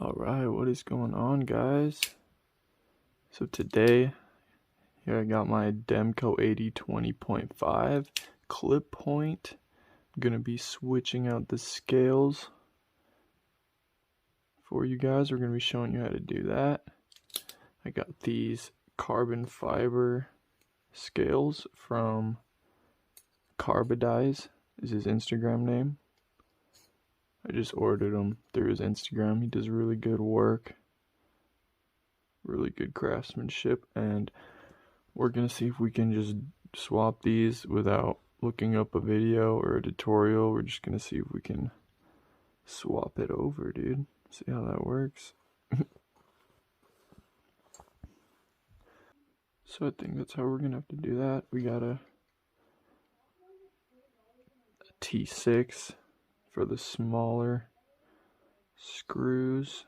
Alright, what is going on, guys? So today, here I got my Demko 8020.5 clip point. I'm gonna be switching out the scales for you guys. We're gonna be showing you how to do that. I got these carbon fiber scales from Carbodize, is his Instagram name. I just ordered them through his Instagram. He does really good work, really good craftsmanship, and we're gonna see if we can just swap these without looking up a video or a tutorial. We're just gonna see if we can swap it over, dude. See how that works. So I think that's how we're gonna have to do that. We got a T6 for the smaller screws.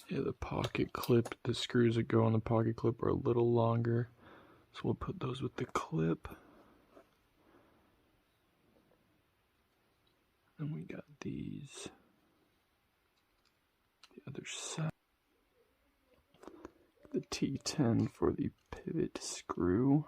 Yeah, the pocket clip, the screws that go on the pocket clip are a little longer, so we'll put those with the clip. And we got these, the other side. The T10 for the pivot screw.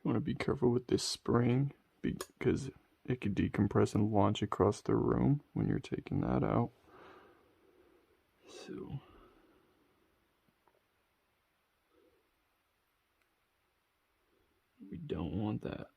You want to be careful with this spring because it could decompress and launch across the room when you're taking that out. So we don't want that.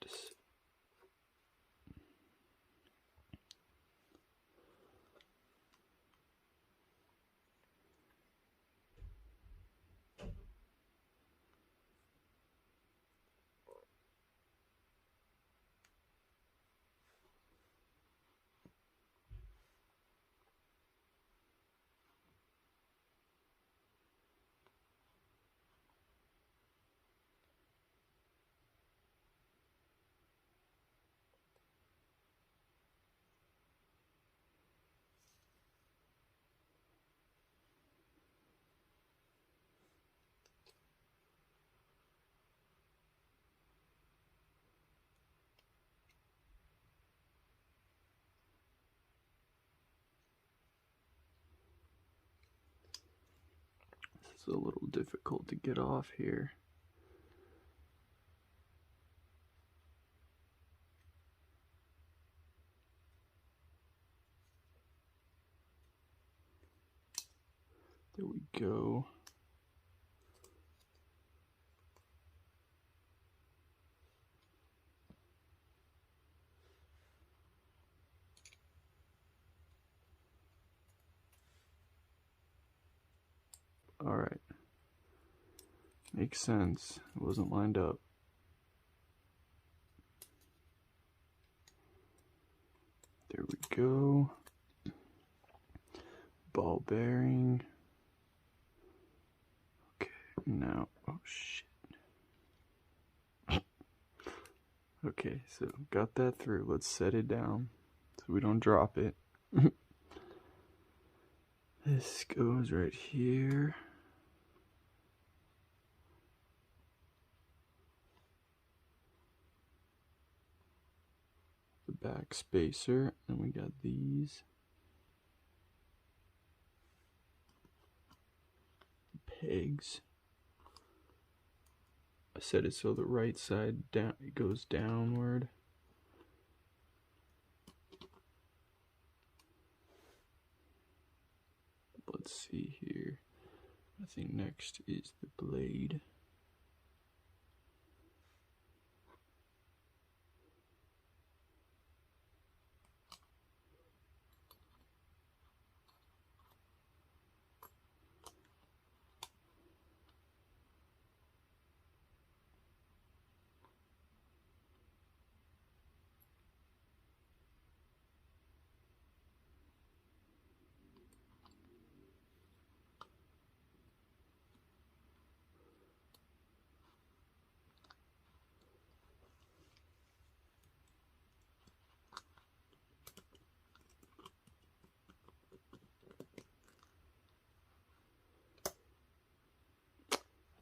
It's a little difficult to get off here. There we go. All right. Makes sense. It wasn't lined up. There we go. Ball bearing. Okay, now, oh shit. Okay, so got that through. Let's set it down so we don't drop it. This goes right here. The back spacer, and we got these pegs. I set it so the right side down, it goes downward. Let's see here. I think next is the blade.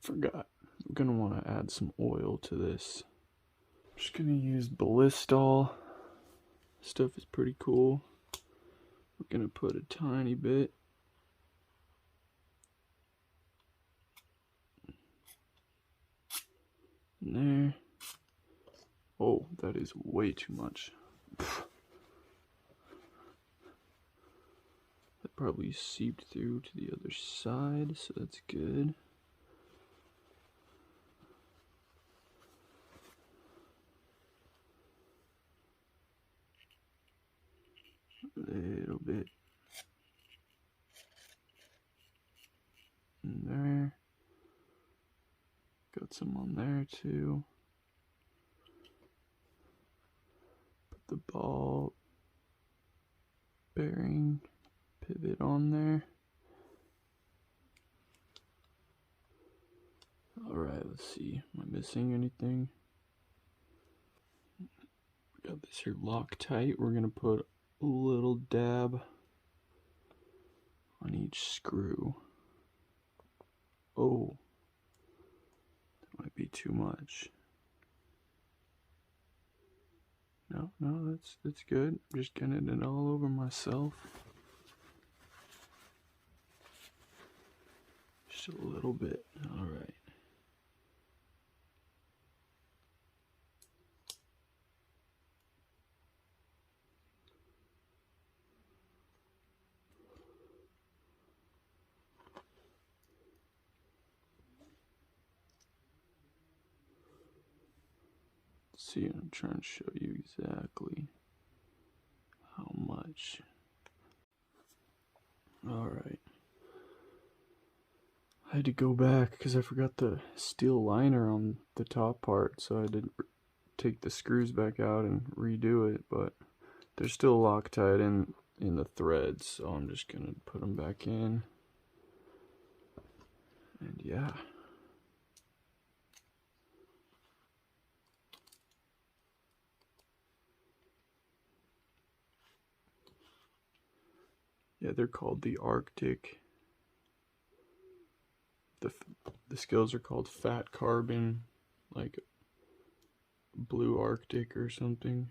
Forgot. I'm gonna want to add some oil to this. I'm just gonna use Ballistol. Stuff is pretty cool. We're gonna put a tiny bit. In there. Oh, that is way too much. That probably seeped through to the other side, so that's good. A little bit in there. Got some on there too. Put the ball bearing pivot on there. Alright, let's see. Am I missing anything? We got this here Loctite. We're gonna put a little dab on each screw. Oh, that might be too much. No, that's good. I'm just getting it all over myself. Just a little bit. All right. See, I'm trying to show you exactly how much. Alright. I had to go back because I forgot the steel liner on the top part, so I had to take the screws back out and redo it, but they're still Loctite in the threads, so I'm just gonna put them back in. And yeah. Yeah, they're called the Arctic. The scales are called fat carbon, like blue Arctic or something.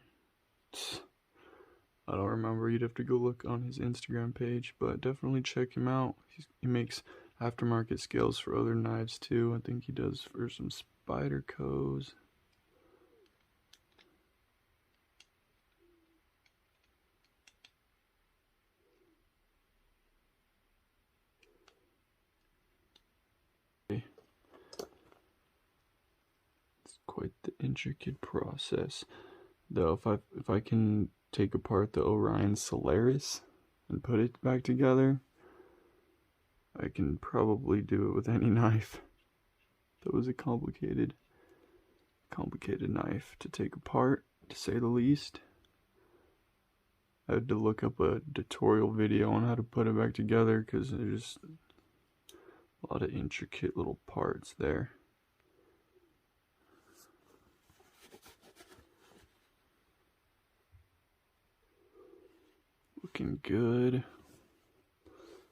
I don't remember. You'd have to go look on his Instagram page, but definitely check him out. He makes aftermarket scales for other knives too. I think he does for some Spydercos. Quite the intricate process, though. If I can take apart the Orion Solaris and put it back together, I can probably do it with any knife. That was a complicated knife to take apart, to say the least. I had to look up a tutorial video on how to put it back together because there's a lot of intricate little parts there. Looking good.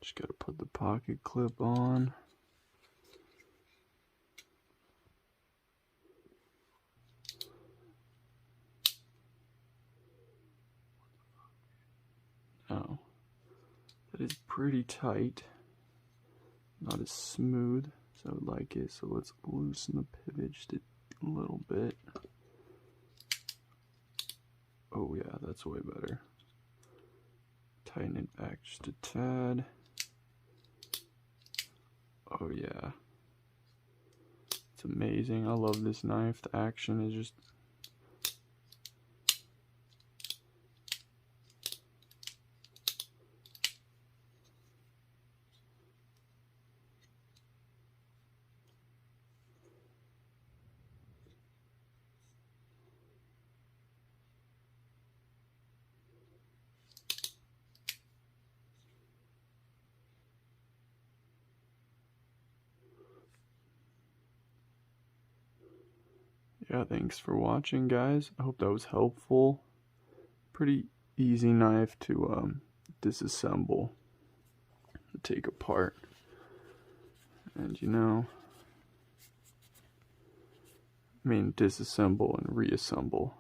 Just gotta put the pocket clip on. Oh, that is pretty tight. Not as smooth as I would like it, so let's loosen the pivot just a little bit. Oh yeah, that's way better. Tighten it back just a tad. Oh yeah. It's amazing. I love this knife. The action is just... Yeah, thanks for watching, guys. I hope that was helpful. Pretty easy knife to disassemble, take apart. And you know, disassemble and reassemble.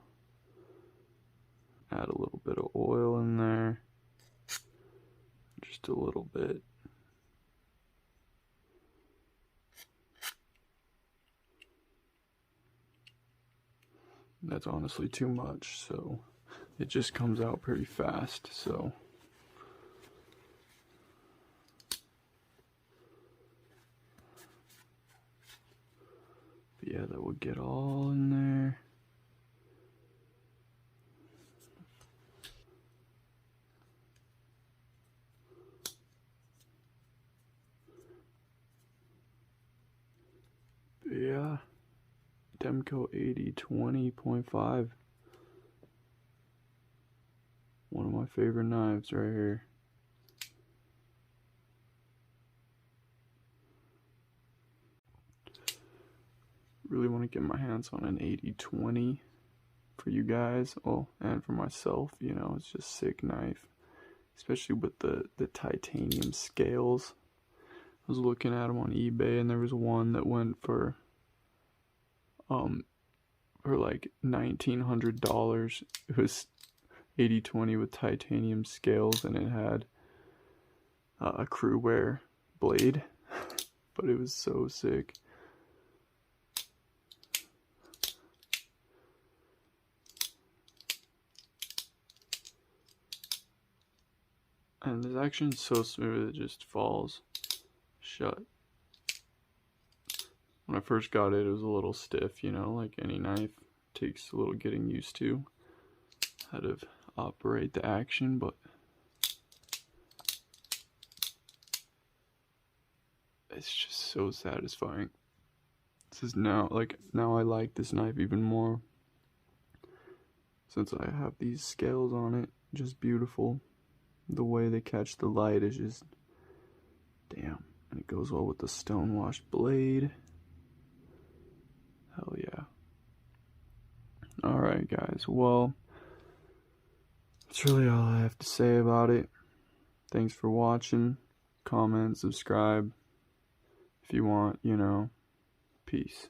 Add a little bit of oil in there, just a little bit. That's honestly too much, so it just comes out pretty fast. So but yeah, that would get all in there. But yeah, Demko 8020.5. One of my favorite knives right here. Really want to get my hands on an 8020 for you guys, and for myself. You know, it's just a sick knife, especially with the titanium scales. I was looking at them on eBay, and there was one that went for like $1,900. It was 8020 with titanium scales, and it had a crew wear blade, but it was so sick. And this action is so smooth, it just falls shut. When I first got it, it was a little stiff, you know, like any knife. Takes a little getting used to how to operate the action, but it's just so satisfying. This is now I like this knife even more since I have these scales on it. Just beautiful. The way they catch the light is just damn, and it goes well with the stonewashed blade. Hell yeah. Alright guys, well, that's really all I have to say about it. Thanks for watching. Comment, subscribe if you want, you know. Peace.